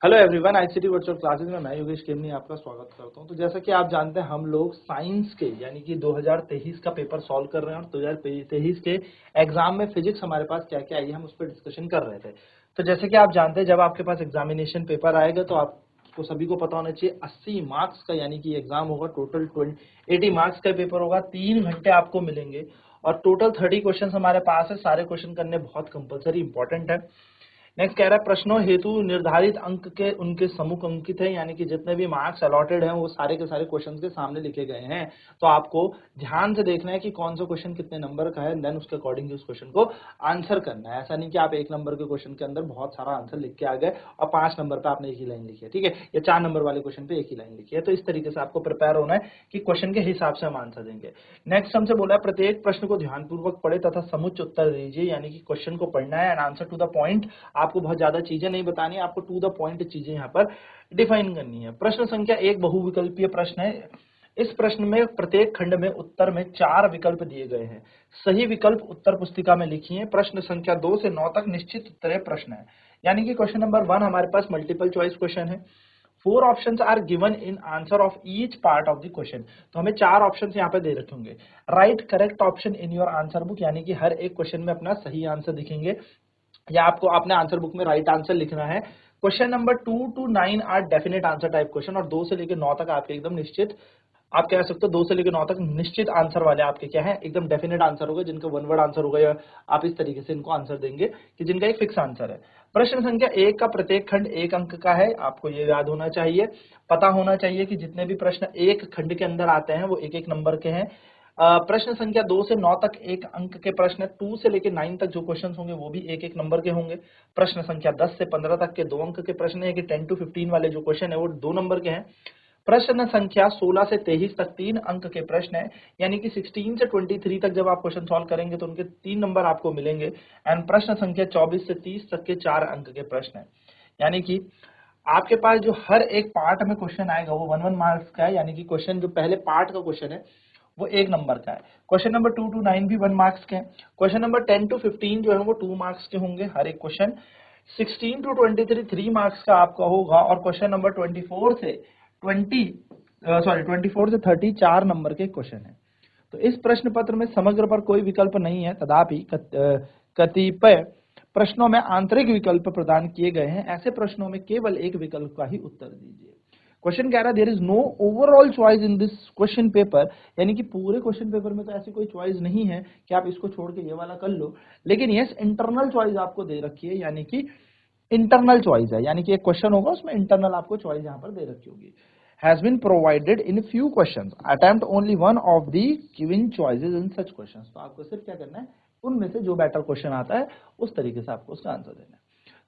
Hello everyone, ICT virtual classes में मैं योगेश केमनी आपका स्वागत करता हूं। तो जैसा कि आप जानते हैं, हम लोग साइंस के यानी कि 2023 का पेपर सॉल्व कर रहे हैं और 2023 के एग्जाम में फिजिक्स हमारे पास क्या क्या आई है हम उस पर डिस्कशन कर रहे थे। तो जैसे कि आप जानते हैं, जब आपके पास एग्जामिनेशन पेपर आएगा तो आपको सभी को पता होना चाहिए 80 मार्क्स का यानी कि एग्जाम होगा। टोटल 80 मार्क्स का पेपर होगा, 3 घंटे आपको मिलेंगे और टोटल 30 क्वेश्चन हमारे पास है। सारे क्वेश्चन करने बहुत कंपलसरी इंपॉर्टेंट है। नेक्स्ट कह रहा है, प्रश्नों हेतु निर्धारित अंक के उनके सम्मुख अंकित है, यानी कि जितने भी मार्क्स अलॉटेड हैं वो सारे के सारे क्वेश्चंस के सामने लिखे गए हैं। तो आपको ध्यान से देखना है कि कौन सा क्वेश्चन कितने नंबर का है, देन उसके अकॉर्डिंग उस क्वेश्चन को आंसर करना है। ऐसा नहीं कि आप 1 नंबर के क्वेश्चन के अंदर बहुत सारा आंसर लिख के आ गए और 5 नंबर पे आपने एक ही लाइन लिखी है, ठीक है, या 4 नंबर वाले क्वेश्चन पे एक ही लाइन लिखी है। तो इस तरीके से आपको प्रिपेयर होना है कि क्वेश्चन के हिसाब से हम आंसर देंगे। नेक्स्ट हमसे बोला है, प्रत्येक प्रश्न को ध्यानपूर्वक पढ़े तथा समुच्च उत्तर दीजिए, यानी कि क्वेश्चन को पढ़ना है and answer to the point. आपको बहुत ज्यादा चीजें नहीं बतानी, आपको टू द पॉइंट चीजें यहाँ पर डिफाइन करनी है। प्रश्न संख्या 1 बहुविकल्पीय प्रश्न है। इस प्रश्न में प्रत्येक खंड में उत्तर में 4 विकल्प दिए गए हैं। सही विकल्प उत्तर पुस्तिका में लिखिए। प्रश्न संख्या 2 से 9 तक निश्चित उत्तरीय प्रश्न है, यानी कि क्वेश्चन नंबर 1 हमारे पास मल्टीपल चॉइस क्वेश्चन है। 4 options are given in answer of each part of the question. तो हमें 4 ऑप्शंस यहाँ पे दे रखे होंगे। Write correct option in your answer book, यानी कि हर एक क्वेश्चन में अपना सही आंसर दिखेंगे या आपको अपने आंसर बुक में राइट आंसर लिखना है। Question number 2 to 9 are definite answer type question, और 2 से लेकर 9 तक आपके एकदम निश्चित, आप कह सकते हो 2 से लेकर 9 तक निश्चित आंसर वाले आपके क्या है, एकदम डेफिनेट आंसर होगा, जिनका वन वर्ड आंसर होगा, या आप इस तरीके से इनको आंसर देंगे कि जिनका एक फिक्स आंसर है। प्रश्न संख्या 1 का प्रत्येक खंड 1 अंक का है, आपको ये याद होना चाहिए, पता होना चाहिए कि जितने भी प्रश्न एक खंड के अंदर आते हैं वो 1-1 नंबर के हैं। प्रश्न संख्या 2 से 9 तक 1 अंक के प्रश्न है। 2 से लेकर 9 तक जो क्वेश्चंस होंगे वो भी 1-1 नंबर के होंगे। प्रश्न संख्या 10 से 15 तक के 2 अंक के प्रश्न है कि 10 to 15 वाले जो क्वेश्चन है वो 2 नंबर के हैं। प्रश्न संख्या 16 से 23 तक 3 अंक के प्रश्न है, यानी कि 16 से 23 तक जब आप क्वेश्चन सॉल्व करेंगे तो उनके 3 नंबर आपको मिलेंगे। एंड प्रश्न संख्या 24 से 30 तक के 4 अंक के प्रश्न है, यानी कि आपके पास जो हर एक पार्ट में क्वेश्चन आएगा वो 1-1 मार्क्स का है, यानी कि क्वेश्चन जो पहले पार्ट का क्वेश्चन है वो 1 नंबर का है। क्वेश्चन नंबर 2 to 9 भी 1 मार्क्स के हैं। क्वेश्चन नंबर 10 to 15 जो है वो 2 मार्क्स के होंगे हर एक क्वेश्चन। 16 to 23 3 मार्क्स का आपका होगा, और क्वेश्चन नंबर 24 से 30 4 नंबर के क्वेश्चन है। तो इस प्रश्न पत्र में समग्र पर कोई विकल्प नहीं है, तथापि कतिपय प्रश्नों में आंतरिक विकल्प प्रदान किए गए हैं। ऐसे प्रश्नों में केवल एक विकल्प का ही उत्तर दीजिए। क्वेश्चन कह रहा है, there is no overall choice in this question paper, यानी कि पूरे क्वेश्चन पेपर में तो ऐसी कोई चॉइस नहीं है कि आप इसको छोड़ के ये वाला कर लो, लेकिन यस इंटरनल चॉइस आपको दे रखी है, यानी कि इंटरनल चॉइस है, यानी कि एक क्वेश्चन होगा उसमें इंटरनल आपको चॉइस यहाँ पर दे रखी होगी। Has been provided in few questions, attempt only one of the given choices in such questions. तो आपको सिर्फ क्या करना है, उनमें से जो बेटर क्वेश्चन आता है उस तरीके से आपको उसका आंसर देना है।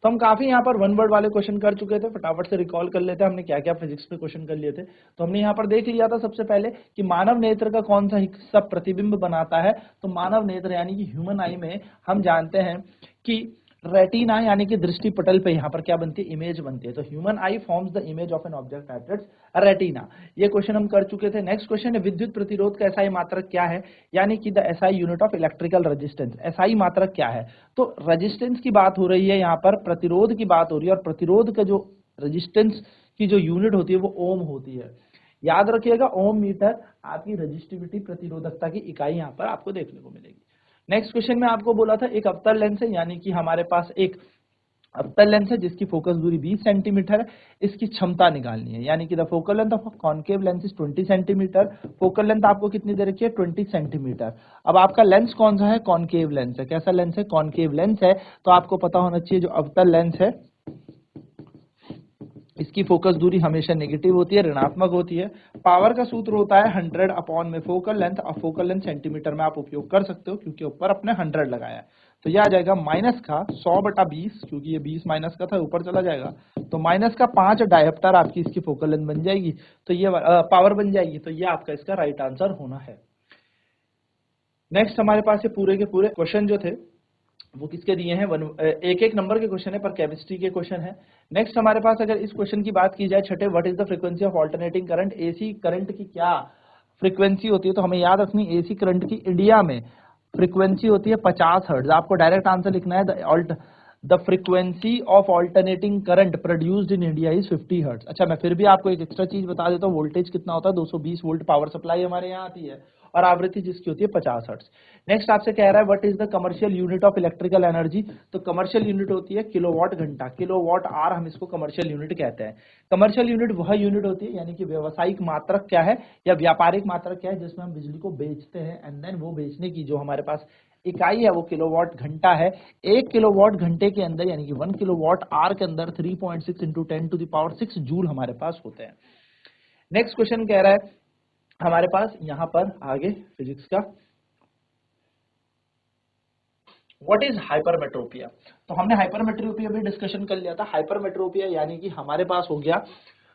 तो हम काफी यहाँ पर वन वर्ड वाले क्वेश्चन कर चुके थे, फटाफट से रिकॉल कर लेते हैं हमने क्या क्या फिजिक्स पे क्वेश्चन कर लिए थे। तो हमने यहाँ पर देख लिया था सबसे पहले कि मानव नेत्र का कौन सा हिस्सा प्रतिबिंब बनाता है। तो मानव नेत्र यानी कि ह्यूमन आई में हम जानते हैं कि रेटिना यानी कि दृष्टि पटल पे यहाँ पर क्या बनती है, इमेज बनती है। तो human I forms the image of an object at its retina. ये क्वेश्चन हम कर चुके थे। नेक्स्ट क्वेश्चन है, विद्युत प्रतिरोध का एसआई मात्रक क्या है, यानी कि the SI unit of electrical resistance. SI मात्रक क्या है, तो रेजिस्टेंस की बात हो रही है यहाँ पर, प्रतिरोध की बात हो रही है, और प्रतिरोध का जो रेजिस्टेंस की जो यूनिट होती है वो ओम होती है। याद रखिएगा, ओम मीटर आपकी रेजिस्टिविटी प्रतिरोधकता की इकाई यहाँ पर आपको देखने को मिलेगी। नेक्स्ट क्वेश्चन में आपको बोला था एक अवतल लेंस है, यानी कि हमारे पास एक अवतल लेंस है जिसकी फोकस दूरी 20 सेंटीमीटर है, इसकी क्षमता निकालनी है, यानी कि the focal length of concave lens is 20 centimetre. Focal length आपको कितनी दे रखी है, 20 सेंटीमीटर। अब आपका लेंस कौन सा है, कॉन्केव लेंस है। कैसा लेंस है, कॉन्केव लेंस है। तो आपको पता होना चाहिए जो अवतल लेंस है इसकी फोकस दूरी हमेशा नेगेटिव होती है, ऋणात्मक होती है। पावर का सूत्र होता है 100 अपॉन में फोकल लेंथ। अब फोकल लेंथ सेंटीमीटर में आप उपयोग कर सकते हो क्योंकि ऊपर अपने 100 लगाया है। तो यह आ जाएगा माइनस का 100/20, क्योंकि ये 20 माइनस का था ऊपर चला जाएगा, तो माइनस का 5 डायोप्टर आपकी इसकी फोकल लेंथ बन जाएगी, तो ये पावर बन जाएगी। तो ये आपका इसका राइट आंसर होना है। नेक्स्ट हमारे पास ये पूरे के पूरे क्वेश्चन जो थे वो किसके दिए हैं, एक एक नंबर के क्वेश्चन है पर केमिस्ट्री के क्वेश्चन है। नेक्स्ट हमारे पास अगर इस क्वेश्चन की बात की जाए छठे, what is the frequency of alternating current, AC current की क्या फ्रीक्वेंसी होती है। तो हमें याद रखनी, एसी करंट की इंडिया में फ्रीक्वेंसी होती है 50 हर्ट्ज। आपको डायरेक्ट आंसर लिखना है the frequency of alternating current produced in India is 50 hertz. अच्छा, मैं फिर भी आपको एक एक्स्ट्रा चीज बता देता हूँ, वोल्टेज कितना होता है, 220 वोल्ट पावर सप्लाई हमारे यहाँ आती है, और आवृत्ति जिसकी होती है 50 हर्ट्ज। नेक्स्ट आपसे कह रहा है what is the commercial unit of electrical energy. तो कमर्शियल यूनिट होती है किलोवाट घंटा, किलोवाट आवर हम इसको कमर्शियल यूनिट कहते हैं। कमर्शियल यूनिट वह यूनिट होती है, यानी कि व्यवसायिक मात्रक क्या है या व्यापारिक मात्रक क्या है, जिसमें हम बिजली को बेचते हैं, एंड देन वो बेचने की जो हमारे पास इकाई है वो किलोवाट घंटा है। 1 किलोवाट घंटे के अंदर यानी कि 1 किलोवाट आवर के अंदर 3.6 इंटू 10⁶ जूल हमारे पास होते हैं। नेक्स्ट क्वेश्चन कह रहा है हमारे पास यहां पर आगे फिजिक्स का, व्हाट इज हाइपरमेट्रोपिया। तो हमने हाइपरमेट्रोपिया भी डिस्कशन कर लिया था। हाइपरमेट्रोपिया यानी कि हमारे पास हो गया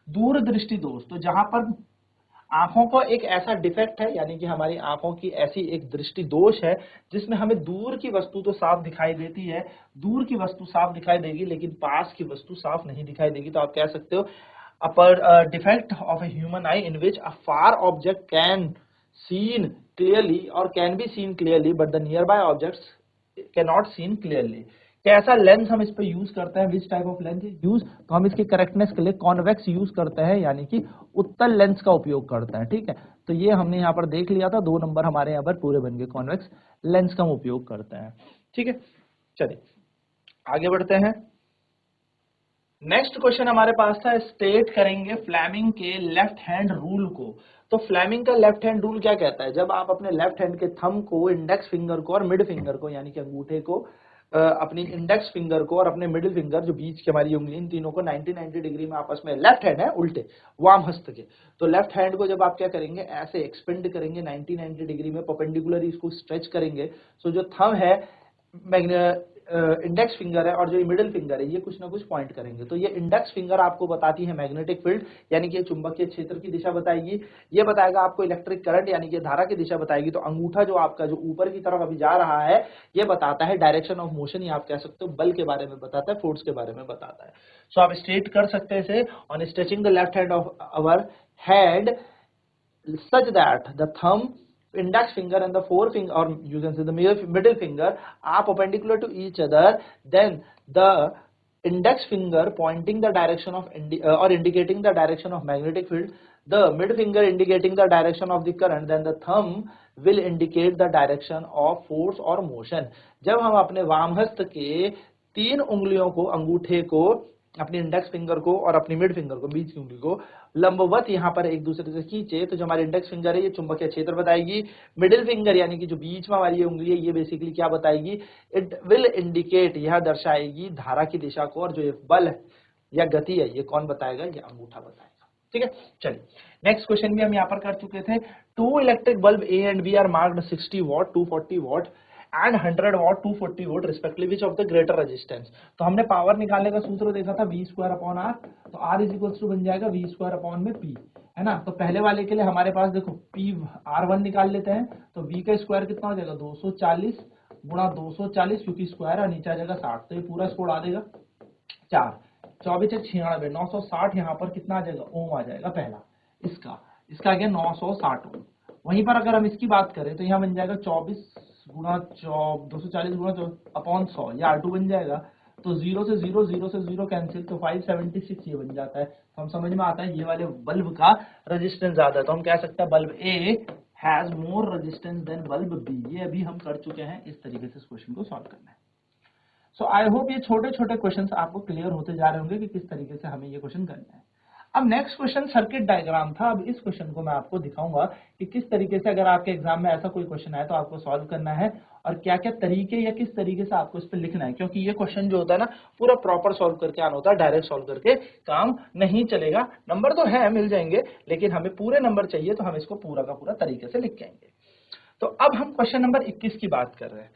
दूरदृष्टि दोष। तो जहां पर आंखों को एक ऐसा डिफेक्ट है, यानी कि हमारी आंखों की ऐसी एक दृष्टि दोष है जिसमें हमें दूर की वस्तु तो साफ दिखाई देती है, दूर की वस्तु साफ दिखाई देगी लेकिन पास की वस्तु साफ नहीं दिखाई देगी। तो आप कह सकते हो upper defect of a human eye in which a far object can seen clearly और can be seen clearly but the near by objects can not seen clearly. कैसा लेंस हम इस पे यूज करते हैं, which type of lens use, तो हम इसकी करेक्टनेस के लिए कॉन्वेक्स यूज करते हैं, यानी कि उत्तल लेंस का उपयोग करते हैं। ठीक है, तो ये हमने यहाँ पर देख लिया था, 2 नंबर हमारे यहाँ पर पूरे बन गए, कॉन्वेक्स लेंस का हम उपयोग करते हैं। ठीक है, चलिए आगे बढ़ते हैं। नेक्स्ट क्वेश्चन हमारे पास था, स्टेट करेंगे फ्लेमिंग के लेफ्ट हैंड रूल को। तो फ्लेमिंग का लेफ्ट हैंड रूल क्या कहता है, जब आप अपने लेफ्ट हैंड के थंब को, इंडेक्स फिंगर को और मिड फिंगर को यानी कि अंगूठे को, अपनी इंडेक्स फिंगर को और अपने मिडिल फिंगर जो बीच की हमारी उंगली, इन तीनों को 90 डिग्री में आपस में, लेफ्ट हैंड है उल्टे वाम हस्त के, तो लेफ्ट हैंड को जब आप क्या करेंगे ऐसे एक्सपेंड करेंगे 90 डिग्री में, परपेंडिकुलर इसको स्ट्रेच करेंगे। सो जो थंब है, इंडेक्स फिंगर है और जो मिडिल फिंगर है, ये कुछ ना कुछ पॉइंट करेंगे। तो ये इंडेक्स फिंगर आपको बताती है मैग्नेटिक फील्ड यानी कि चुंबकीय क्षेत्र की दिशा बताएगी, ये बताएगा आपको इलेक्ट्रिक करंट यानी कि धारा की दिशा बताएगी। तो अंगूठा जो आपका जो ऊपर की तरफ अभी जा रहा है, ये बताता है डायरेक्शन ऑफ मोशन, या आप कह सकते हो बल के बारे में बताता है, फोर्स के बारे में बताता है। सो आप स्ट्रेट कर सकते हैं इसे, on stretching the left hand of our head such that the thumb, index finger and the forefinger, or you can say the middle finger, are perpendicular to each other, then the index finger pointing the direction of or indicating the direction of magnetic field, the mid finger indicating the direction of the current, then the thumb will indicate the direction of force or motion। जब हम अपने वामहस्त के 3 उंगलियों को, अंगूठे को, अपनी index finger को और अपनी मिड फिंगर को, बीच की उंगली को लंबवत यहाँ पर एक दूसरे से खींचे, तो जो हमारी इंडेक्स फिंगर है ये चुंबकीय क्षेत्र बताएगी, मिडिल फिंगर यानी कि जो बीच में हमारी ये उंगली है ये बेसिकली क्या बताएगी, इट विल इंडिकेट, यह दर्शाएगी धारा की दिशा को, और जो ये बल या गति है ये कौन बताएगा, ये अंगूठा बताएगा। ठीक है, चलिए नेक्स्ट क्वेश्चन भी हम यहाँ पर कर चुके थे। 2 electric bulb A and B are marked 60 watt, 240 watt and 100 watt, 240 volt respectively, which of the greater resistance. तो हमने पावर निकालने का सूत्र देखा था V स्क्वायर अपॉन R, तो R इज इक्वल्स टू बन जाएगा V स्क्वायर अपॉन में P, है ना। तो पहले वाले के लिए हमारे पास देखो P R1 निकाल लेते हैं, तो V का स्क्वायर कितना हो जाएगा 240 गुणा 240, क्योंकि स्क्वायर है नीचे आ जाएगा 60, तो ये पूरा इसको उड़ा देगा 4, 24 96, 960 यहाँ पर कितना आ जाएगा, ओम आ जाएगा पहला, इसका आ गया 960 ओम। वहीं पर अगर हम इसकी बात करें तो यहाँ बन जाएगा 24 गुणा 240 गुणा अपॉन 100, या R2 बन जाएगा। तो 0 से 0 कैंसिल, तो 576 ये बन जाता है। तो हम समझ में आता है ये वाले बल्ब का रेजिस्टेंस ज्यादा है, तो हम कह सकते हैं bulb A has more resistance than bulb B। ये अभी हम कर चुके हैं, इस तरीके से इस क्वेश्चन को सॉल्व करना है। सो आई होप ये छोटे छोटे क्वेश्चंस आपको क्लियर होते जा रहे होंगे कि किस तरीके से हमें ये क्वेश्चन करना है। अब नेक्स्ट क्वेश्चन सर्किट डायग्राम था। अब इस क्वेश्चन को मैं आपको दिखाऊंगा कि किस तरीके से अगर आपके एग्जाम में ऐसा कोई क्वेश्चन आए तो आपको सॉल्व करना है, और क्या क्या तरीके या किस तरीके से आपको इस पर लिखना है, क्योंकि ये क्वेश्चन जो होता है ना पूरा प्रॉपर सॉल्व करके आना होता है, डायरेक्ट सॉल्व करके काम नहीं चलेगा। नंबर तो है मिल जाएंगे, लेकिन हमें पूरे नंबर चाहिए, तो हम इसको पूरा का पूरा तरीके से लिख के आएंगे। तो अब हम क्वेश्चन नंबर 21 की बात कर रहे हैं।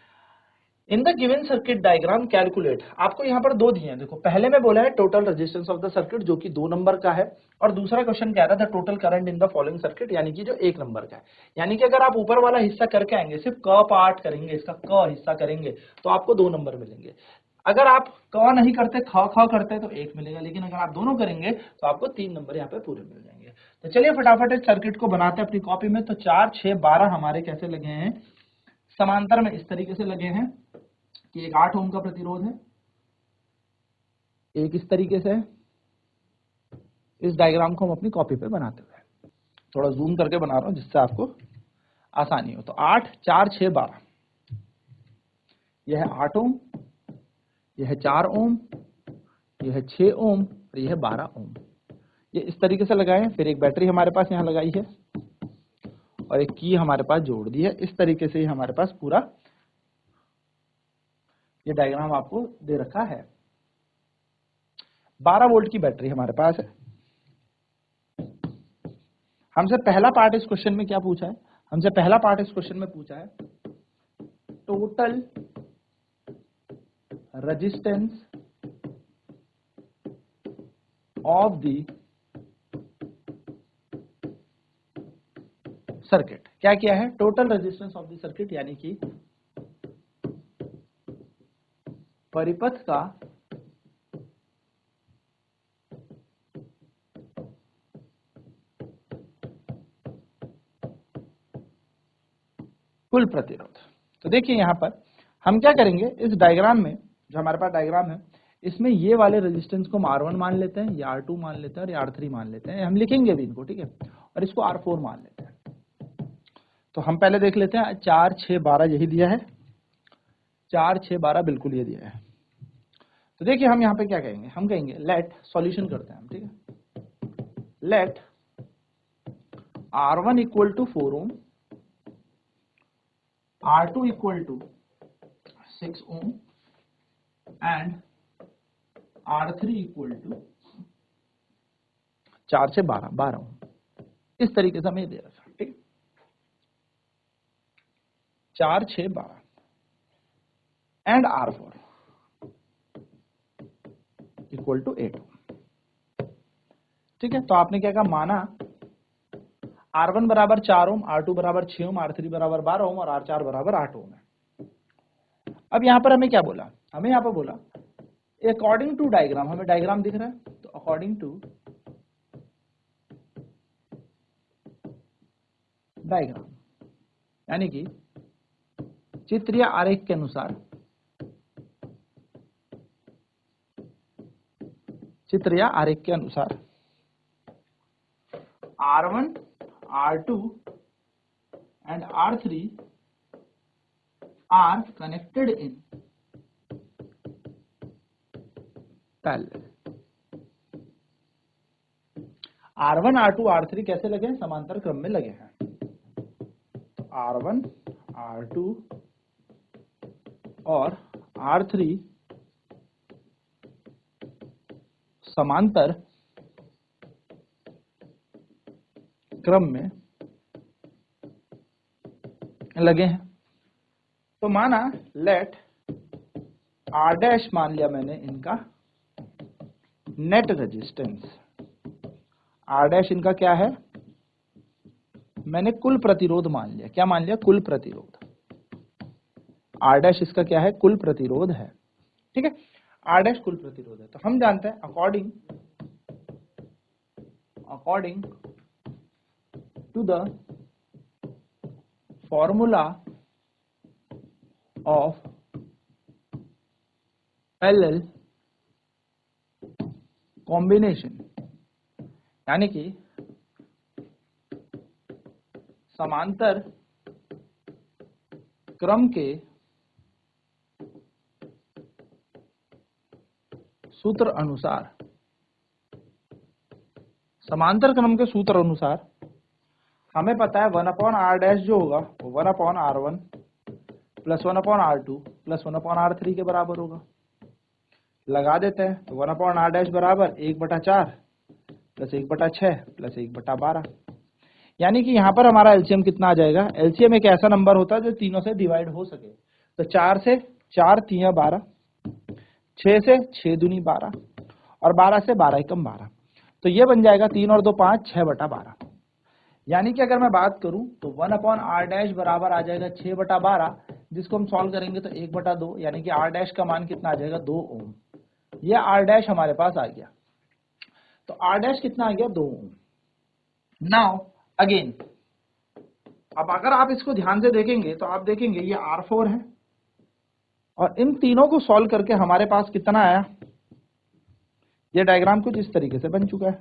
In the given circuit diagram calculate, आपको यहाँ पर 2 दिए हैं। देखो पहले में बोला है total resistance of the circuit, जो कि 2 नंबर का है, और दूसरा क्वेश्चन कह रहा था total current in the following circuit, यानी कि जो 1 नंबर का है। यानी कि अगर आप ऊपर वाला हिस्सा करके आएंगे, सिर्फ क पार्ट करेंगे, इसका क हिस्सा करेंगे, तो आपको 2 नंबर मिलेंगे। अगर आप क नहीं करते, ख करते तो 1 मिलेगा, लेकिन अगर आप दोनों करेंगे तो आपको 3 नंबर यहाँ पे पूरे मिल जाएंगे। तो चलिए फटाफट इस सर्किट को बनाते हैं अपनी कॉपी में। तो 4, 6, 12 हमारे कैसे लगे हैं, समांतर में इस तरीके से लगे हैं कि एक 8 ओम का प्रतिरोध है, एक इस तरीके से, इस डायग्राम को हम अपनी कॉपी पे बनाते हुए, थोड़ा जूम करके बना रहा हूं जिससे आपको आसानी हो। तो 8 4 6 12, यह है 8 ओम, यह है 4 ओम, यह है 6 ओम और यह है 12 ओम। ये इस तरीके से लगाए। फिर एक बैटरी हमारे पास यहाँ लगाई है और एक की हमारे पास जोड़ दी है। इस तरीके से हमारे पास पूरा ये डायग्राम आपको दे रखा है। 12 वोल्ट की बैटरी हमारे पास है। हमसे पहला पार्ट इस क्वेश्चन में क्या पूछा है? हमसे पहला पार्ट इस क्वेश्चन में पूछा है total resistance of the circuit. क्या किया है? Total resistance of the circuit, यानी कि परिपथ का कुल प्रतिरोध। तो देखिए यहां पर हम क्या करेंगे, इस डायग्राम में जो हमारे पास डायग्राम है, इसमें ये वाले रेजिस्टेंस को हम R1 मान लेते हैं, या R2 मान लेते हैं और या R3 मान लेते हैं। हम लिखेंगे भी इनको, ठीक है, और इसको R4 मान लेते हैं। तो हम पहले देख लेते हैं 4 6 12 यही दिया है, 4 6 12 बिल्कुल ये दिया है। तो देखिए हम यहाँ पे क्या कहेंगे, हम कहेंगे लेट, सॉल्यूशन करते हैं हम, ठीक है, let R1 equal to 4 ohm, R2 equal to 6 ohm and R3 equal to 4 से 12 ओम। इस तरीके से हमें दे रखा है, ठीक, 4 6 12 एंड R4 इक्वल टू 8 ओम। ठीक है, तो आपने क्या कहा, माना R1 बराबर 4 ओम, R2 बराबर 6 ओम, R3 बराबर 12 ओम और R4 बराबर 8 ओम है। अब यहां पर हमें क्या बोला, हमें यहां पर बोला अकॉर्डिंग टू डायग्राम, हमें डायग्राम दिख रहा है, तो अकॉर्डिंग टू डायग्राम यानी कि चित्र या आरेख के अनुसार, चित्र या आरेख के अनुसार R1 R2 and R3 are connected in parallel। R1 R2 R3 कैसे लगे हैं? समांतर क्रम में लगे हैं। तो R1 R2 और R3 समांतर क्रम में लगे हैं। तो माना लेट R डैश मान लिया मैंने इनका नेट रेजिस्टेंस, R डैश इनका क्या है, मैंने कुल प्रतिरोध मान लिया। क्या मान लिया? कुल प्रतिरोध। R डैश इसका क्या है? कुल प्रतिरोध है, ठीक है, R डैश कुल प्रतिरोध है। तो हम जानते हैं according to the formula of parallel combination, यानी कि समांतर क्रम के सूत्र अनुसार, समांतर क्रम के सूत्र अनुसार हमें पता है 1/r डैश जो होगा वो 1/r1 plus 1/r2 plus 1/r3 के बराबर होगा। लगा देते हैं, तो 1/r डैश बराबर 1/4 प्लस 1/6 प्लस 1/12, यानी कि यहाँ पर हमारा एलसीएम कितना आ जाएगा? एलसीएम एक ऐसा नंबर होता है जो तीनों से डिवाइड हो सके। तो 4 से 4 3 12, 6 से 6 दूनी 12 और 12 से 12 एकम 12। तो ये बन जाएगा 3 और 2 5, 6/12। यानी कि अगर मैं बात करूं तो 1/r डैश बराबर आ जाएगा 6/12, जिसको हम सॉल्व करेंगे तो 1/2, यानी कि r डैश का मान कितना आ जाएगा? 2 ओम। ये r डैश हमारे पास आ गया। तो r डैश कितना आ गया? 2 ओम। नाउ अगेन, अब अगर आप इसको ध्यान से देखेंगे तो आप देखेंगे ये R4 है और इन तीनों को सॉल्व करके हमारे पास कितना आया? ये डायग्राम कुछ इस तरीके से बन चुका है।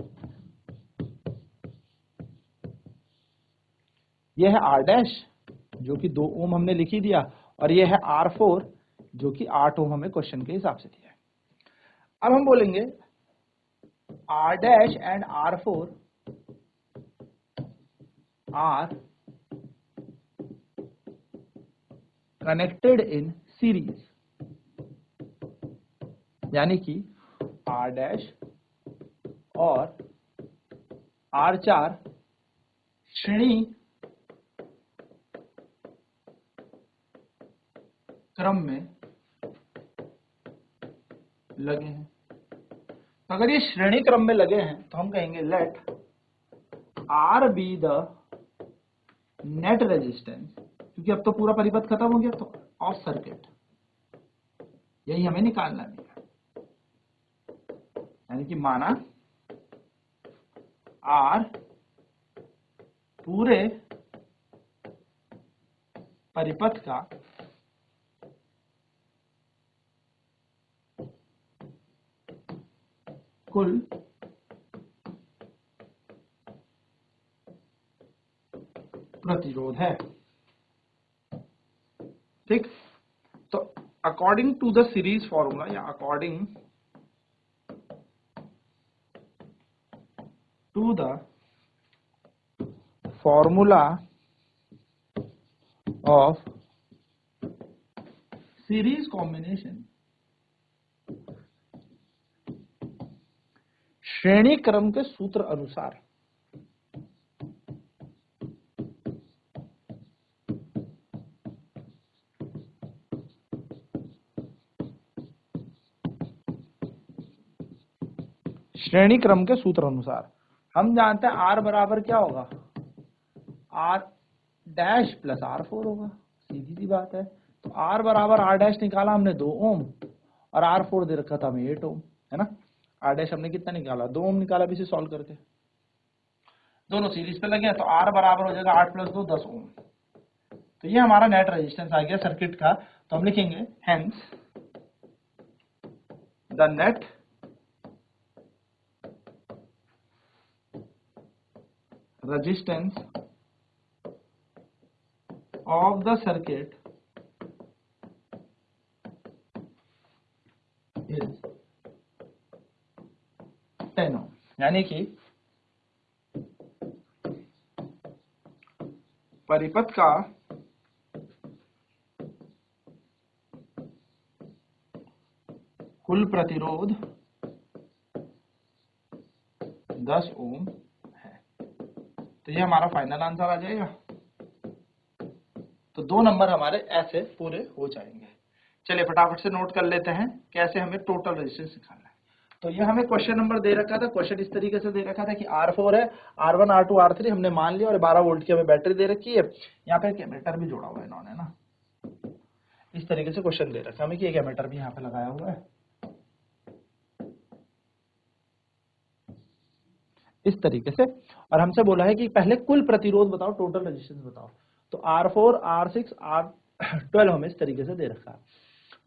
ये है R डैश जो कि 2 ओम हमने लिख ही दिया, और ये है R4 जो कि 8 ओम हमें क्वेश्चन के हिसाब से दिया है। अब हम बोलेंगे R dash and R4 are connected in series, यानी कि R डैश और R4 श्रेणी क्रम में लगे हैं। तो अगर ये श्रेणी क्रम में लगे हैं तो हम कहेंगे let R be the net resistance, क्योंकि अब तो पूरा परिपथ खत्म हो गया तो ऑफ सर्किट, यही हमें निकालना है। यानी कि माना R पूरे परिपथ का कुल प्रतिरोध है। ठीक, तो according to the series formula या according to the formula of series combination, श्रेणी क्रम के सूत्र अनुसार श्रेणी क्रम के सूत्र अनुसार हम जानते हैं R बराबर क्या होगा, R डैश प्लस R4 होगा, सीधी सी बात है। तो R बराबर R डैश निकाला हमने 2 ओम और R4 दे रखा था हमें 8 ओम, है ना। R डैश हमने कितना निकाला, 2 ओम निकाला भी इसे सॉल्व करके, दोनों सीरीज पे लगे हैं तो R बराबर हो जाएगा 8 प्लस 2 10 ओम। तो ये हमारा नेट रेजिस्टेंस आ गया सर्किट का। तो हम लिखेंगे hence the net resistance of the circuit is 10 ohm, यानी कि परिपथ का कुल प्रतिरोध 10 ओम है। तो ये हमारा फाइनल आंसर आ जाएगा। तो 2 नंबर हमारे ऐसे पूरे हो जाएंगे। चलिए फटाफट से नोट कर लेते हैं कैसे हमें टोटल रेजिस्टेंस निकालना है। तो ये हमें क्वेश्चन नंबर दे रखा था, क्वेश्चन इस तरीके से दे रखा था कि R4 है, R1 R2 R3 हमने मान लिया, और 12 वोल्ट की हमें बैटरी दे रखी है। यहाँ पे एक एमीटर भी जोड़ा हुआ है इन्होंने ना, इस तरीके से क्वेश्चन दे रखा है हमें कि एक एमीटर भी यहाँ पे लगाया हुआ है इस तरीके से, और हमसे बोला है कि पहले कुल प्रतिरोध बताओ, टोटल रेजिस्टेंस बताओ। तो R4 R6 R12 हमें इस तरीके से दे रखा है।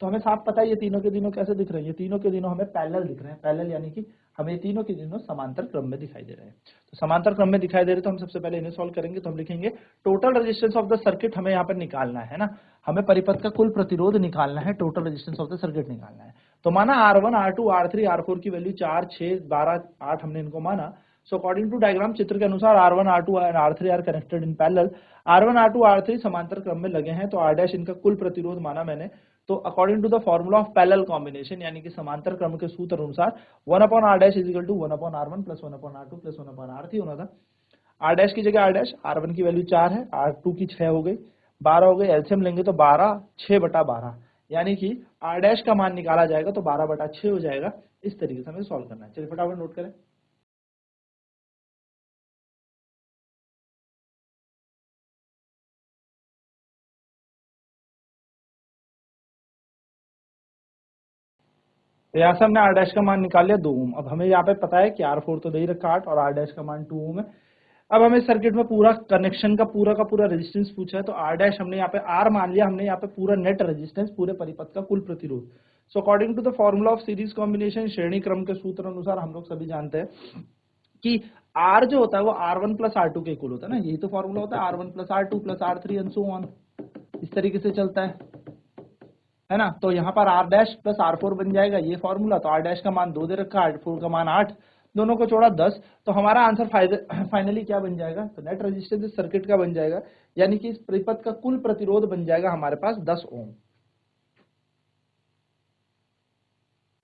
तो हमें साफ पता है ये तीनों के तीनों कैसे दिख रहे हैं, ये तीनों के तीनों हमें पैरेलल दिख रहे हैं। पैरेलल यानी कि हमें तीनों के तीनों समांतर क्रम में दिखाई दे रहे हैं। तो समांतर क्रम में दिखाई दे रहे तो हम सबसे पहले इन्हें सॉल्व करेंगे। तो हम लिखेंगे total resistance of the circuit हमें यहाँ पर निकालना है ना, हमें परिपथ का कुल प्रतिरोध निकालना है, total resistance of the circuit निकालना है। तो माना R1 R2 R3 R4 की वैल्यू 4 6 12 8 हमने इनको माना। So according to diagram चित्र के अनुसार R1 R2 और R3 are connected in parallel, R1 R2 R3 समांतर क्रम में लगे हैं। तो R डैश इनका कुल प्रतिरोध माना मैंने। तो according to the formula of parallel combination यानी कि समांतर क्रम के सूत्र अनुसार 1/R dash is equal to 1/R1 plus 1/R2 plus 1/R3 होना था। R डैश की जगह R डैश, R1 की वैल्यू 4 है, R2 की 6 हो गई, 12 हो गई, एलसीएम लेंगे तो 12 6/12, यानी कि R डैश का मान निकाला जाएगा तो 12/6 हो जाएगा। इस तरीके से हमें सॉल्व करना है। चलिए फटाफट नोट करें। तो यहाँ से हमने R डैश का मान निकाल लिया 2 ओम। अब हमें यहाँ पे पता है कि R4 तो दे ही रखा 8 और R डैश का मान 2 ओम है। अब हमें सर्किट में पूरा कनेक्शन का पूरा रेजिस्टेंस पूछा है। तो R डैश हमने यहाँ पे R मान लिया, हमने यहाँ पे पूरा नेट रेजिस्टेंस, पूरे परिपथ का कुल प्रतिरोध। So according to the formula of series combination, श्रेणी क्रम के सूत्र अनुसार हम लोग सभी जानते हैं कि R जो होता है वो R1 प्लस R2 के इक्वल होता है ना, यही तो फॉर्मूला होता है, R1 plus R2 plus R3 and so on, इस तरीके से चलता है ना। तो यहाँ पर R डैश प्लस R4 बन जाएगा ये फॉर्मूला, तो R डैश का मान 2 दे रखा है, R4 का मान 8, दोनों को जोड़ा 10, तो हमारा आंसर फाइनली क्या बन जाएगा, तो नेट रेजिस्टेंस इस सर्किट का बन जाएगा, यानी कि इस परिपथ का कुल प्रतिरोध बन जाएगा हमारे पास 10 ओम।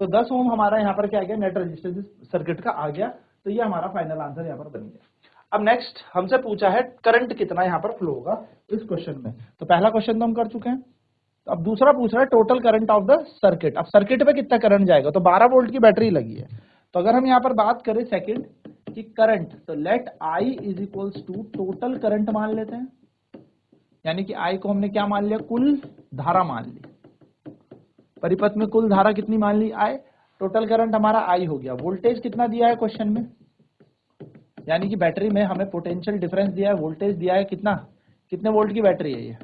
तो 10 ओम हमारा यहाँ पर क्या आ गया, नेट रेजिस्टेंस सर्किट का आ गया, तो ये हमारा फाइनल आंसर यहाँ पर बन गया। अब नेक्स्ट हमसे पूछा है करंट कितना यहाँ पर फ्लो होगा इस क्वेश्चन में, तो पहला क्वेश्चन तो हम कर चुके हैं। तो अब दूसरा पूछ रहा है total current of the circuit. अब सर्किट पे कितना करंट जाएगा, तो 12 वोल्ट की बैटरी लगी है, तो अगर हम यहाँ पर बात करें सेकंड कि करंट, तो let I is equals to total current मान लेते हैं, यानी कि I को हमने क्या मान लिया, कुल धारा मान ली, परिपथ में कुल धारा कितनी मान ली I, टोटल करंट हमारा I हो गया, वोल्टेज कितना दिया है क्वेश्चन में, यानी कि बैटरी में हमें पोटेंशियल डिफरेंस दिया है, वोल्टेज दिया है कितना, कितने वोल्ट की बैटरी है ये,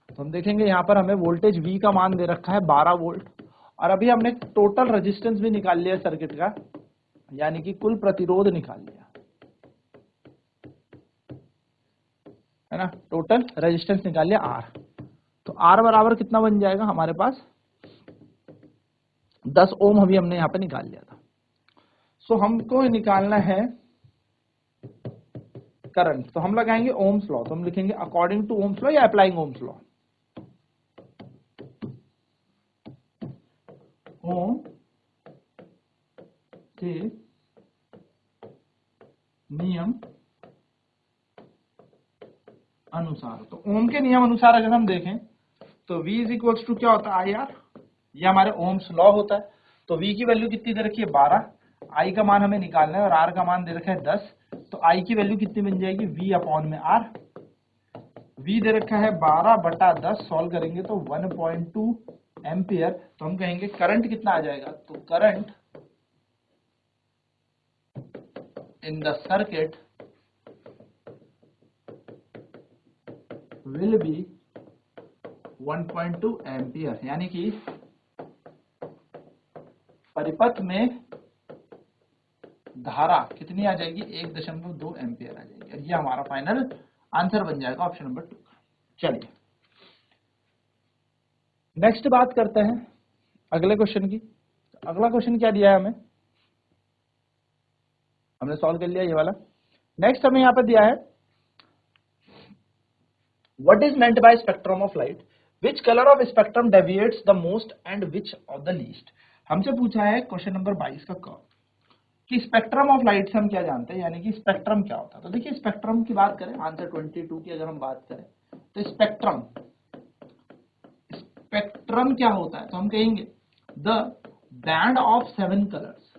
तो हम देखेंगे यहाँ पर हमें वोल्टेज V का मान दे रखा है 12 वोल्ट, और अभी हमने टोटल रेजिस्टेंस भी निकाल लिया सर्किट का, यानी कि कुल प्रतिरोध निकाल लिया है ना, टोटल रेजिस्टेंस निकाल लिया R, तो R बराबर कितना बन जाएगा हमारे पास 10 ओम अभी हमने यहाँ पे निकाल लिया था। सो हमको निकालना है करंट, तो हम लगाएंगे ओम्स लॉ, तो हम लिखेंगे अकॉर्डिंग टू ओम्स लॉ या अप्लाइंग ओम्स लॉ, ओम के नियम अनुसार। तो ओम के नियम अनुसार अगर हम देखें तो V इज इक्वल्स टू क्या होता है IR, ये हमारे ओम्स लॉ होता है, तो V की वैल्यू कितनी दे रखी है 12, I का मान हमें निकालना है और R का मान दे रखा है 10, तो I की वैल्यू कितनी बन जाएगी V अपॉन में R, V दे रखा है 12 बटा 10, सॉल्व करेंगे तो 1.2 एम्पियर, तो हम कहेंगे करंट कितना आ जाएगा, तो current in the circuit will be 1.2 ampere, यानी कि परिपथ में धारा कितनी आ जाएगी 1.2 एम्पियर आ जाएगी, ये हमारा फाइनल आंसर बन जाएगा ऑप्शन नंबर 2। चलिए नेक्स्ट बात करते हैं अगले क्वेश्चन की। अगला क्वेश्चन क्या दिया है हमें, हमने सॉल्व कर लिया ये वाला। नेक्स्ट हमें यहाँ पे दिया है what is meant by spectrum of light, which colour of spectrum deviates the most and which of the least. हमसे पूछा है क्वेश्चन नंबर 22 का क कि स्पेक्ट्रम ऑफ लाइट से हम क्या जानते हैं, यानी कि स्पेक्ट्रम क्या होता है। तो देखिए स्पेक्ट्रम की बात करें, आंसर 22 की अगर हम बात करें तो स्पेक्ट्रम क्या होता है, तो हम कहेंगे the band of 7 colours,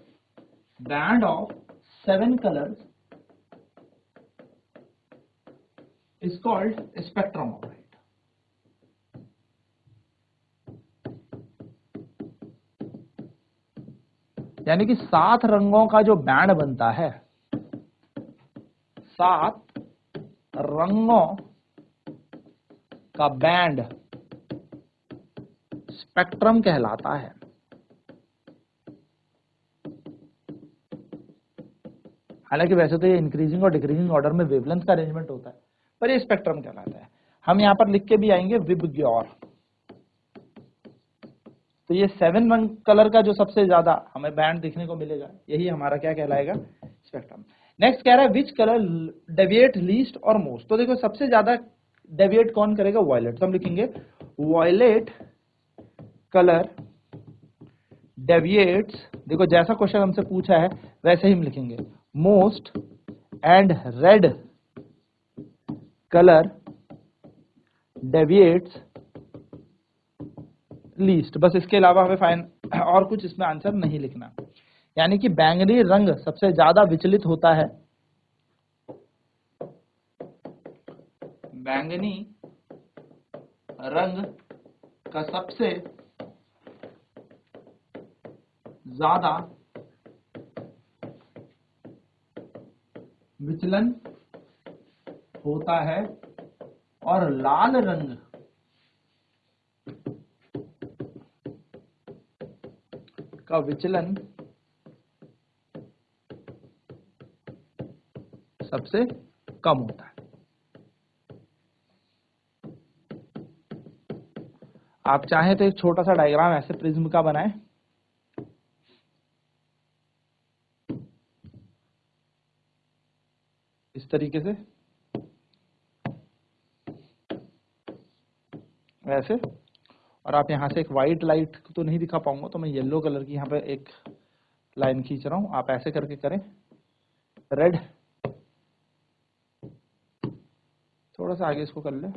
band of 7 colours is called spectrum of light. यानी कि 7 रंगों का जो बैंड बनता है, 7 रंगों का बैंड स्पेक्ट्रम कहलाता है। हालांकि वैसे तो ये इंक्रीजिंग और डिक्रीजिंग ऑर्डर में वेवलेंथ का अरेंजमेंट होता है, पर ये स्पेक्ट्रम कहलाता है। हम यहां पर लिख के भी आएंगे विबग्योर। तो ये 7 रंग कलर का जो सबसे ज्यादा हमें बैंड देखने को मिलेगा, यही हमारा क्या कहलाएगा स्पेक्ट्रम। नेक्स्ट कह रहा है विच कलर डेविएट लीस्ट और मोस्ट। तो देखो सबसे ज्यादा डेविएट कौन करेगा, वॉयलेट, तो हम लिखेंगे वॉयलेट कलर डेविएट्स, देखो जैसा क्वेश्चन हमसे पूछा है वैसे ही हम लिखेंगे, most and red colour deviates least, बस इसके अलावा हमें और कुछ इसमें आंसर नहीं लिखना। यानी कि बैंगनी रंग सबसे ज्यादा विचलित होता है, बैंगनी रंग का सबसे ज्यादा विचलन होता है और लाल रंग का विचलन सबसे कम होता है। आप चाहें तो एक छोटा सा डायग्राम ऐसे प्रिज्म का बनाएं, इस तरीके से ऐसे, और आप यहां से एक वाइट लाइट तो नहीं दिखा पाऊंगा तो मैं येलो कलर की यहाँ पे एक लाइन खींच रहा हूं, आप ऐसे करके करें। रेड, थोड़ा सा आगे इसको कर ले,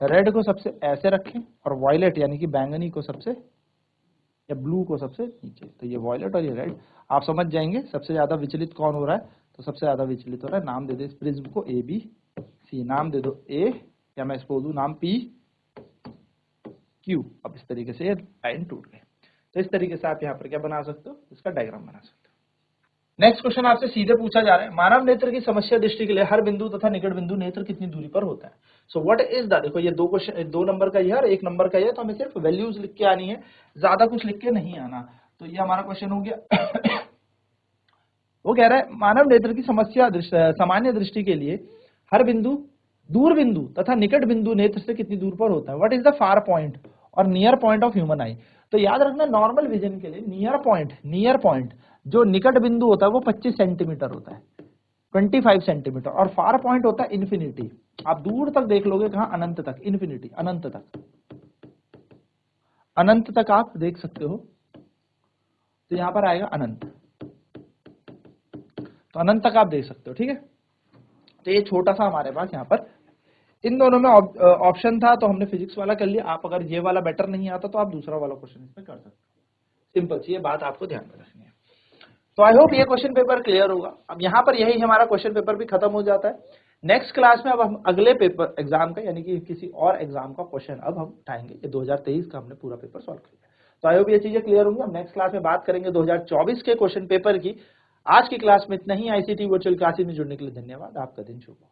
रेड को सबसे ऐसे रखें और वॉयलेट यानी कि बैंगनी को सबसे, या ब्लू को सबसे नीचे। तो ये वॉयलेट और ये रेड, आप समझ जाएंगे सबसे ज्यादा विचलित कौन हो रहा है। तो सबसे ज्यादा विचलित हो रहा है, नाम दे दे इस प्रिज्म को ए बी सी, नाम दे दो ए, या मैं इसको दूं नाम पी क्यू। अब इस तरीके से ये लाइन टूट गई। तो इस तरीके से आप यहाँ पर क्या बना सकते हो, इसका डायग्राम बना सकते हो। नेक्स्ट क्वेश्चन आपसे सीधे पूछा जा रहा है, मानव नेत्र की समस्या दृष्टि के लिए हर बिंदु तथा निकट बिंदु नेत्र कितनी दूरी पर होता है। सो व्हाट इज द, देखो ये दो क्वेश्चन, 2 नंबर का ये और 1 नंबर का ये, तो हमें सिर्फ वैल्यूज लिख के आनी है, ज्यादा कुछ लिख के नहीं आना। तो ये हमारा क्वेश्चन हो गया। वो कह रहा है मानव नेत्र की समस्या सामान्य दृष्टि के लिए हर बिंदु, दूर बिंदु तथा निकट बिंदु नेत्र से कितनी दूर पर होता है। What is the far point और near point of human eye. तो याद रखना नॉर्मल विजन के लिए नियर पॉइंट जो निकट बिंदु होता है वो 25 सेंटीमीटर होता है, 25 सेंटीमीटर, और फार पॉइंट होता है इन्फिनिटी। आप दूर तक देख लोगे कहां, अनंत तक, इन्फिनिटी अनंत तक, अनंत तक आप देख सकते हो। तो यहां पर आएगा अनंत, तो अनंत तक आप देख सकते हो, ठीक है। तो ये छोटा सा हमारे पास यहाँ पर इन दोनों में ऑप्शन था, तो हमने फिजिक्स वाला कर लिया। आप अगर ये वाला बेटर नहीं आता तो आप दूसरा वाला क्वेश्चन इसमें कर सकते हो। सिंपल सी ये बात आपको ध्यान में रखनी है। तो आई होप ये क्वेश्चन पेपर क्लियर होगा। अब यहाँ पर यही हमारा क्वेश्चन पेपर भी खत्म हो जाता है। नेक्स्ट क्लास में अब हम अगले पेपर एग्जाम का, यानी कि किसी और एग्जाम का क्वेश्चन अब हम उठाएंगे। ये 2023 का हमने पूरा पेपर सॉल्व कर लिया। तो आई होप ये चीजें क्लियर होंगी। हम नेक्स्ट क्लास में बात करेंगे 2024 के क्वेश्चन पेपर की। आज की क्लास में इतना ही। आईसीटी वर्चुअल क्लासेस में जुड़ने के लिए धन्यवाद। आपका दिन शुभ हो।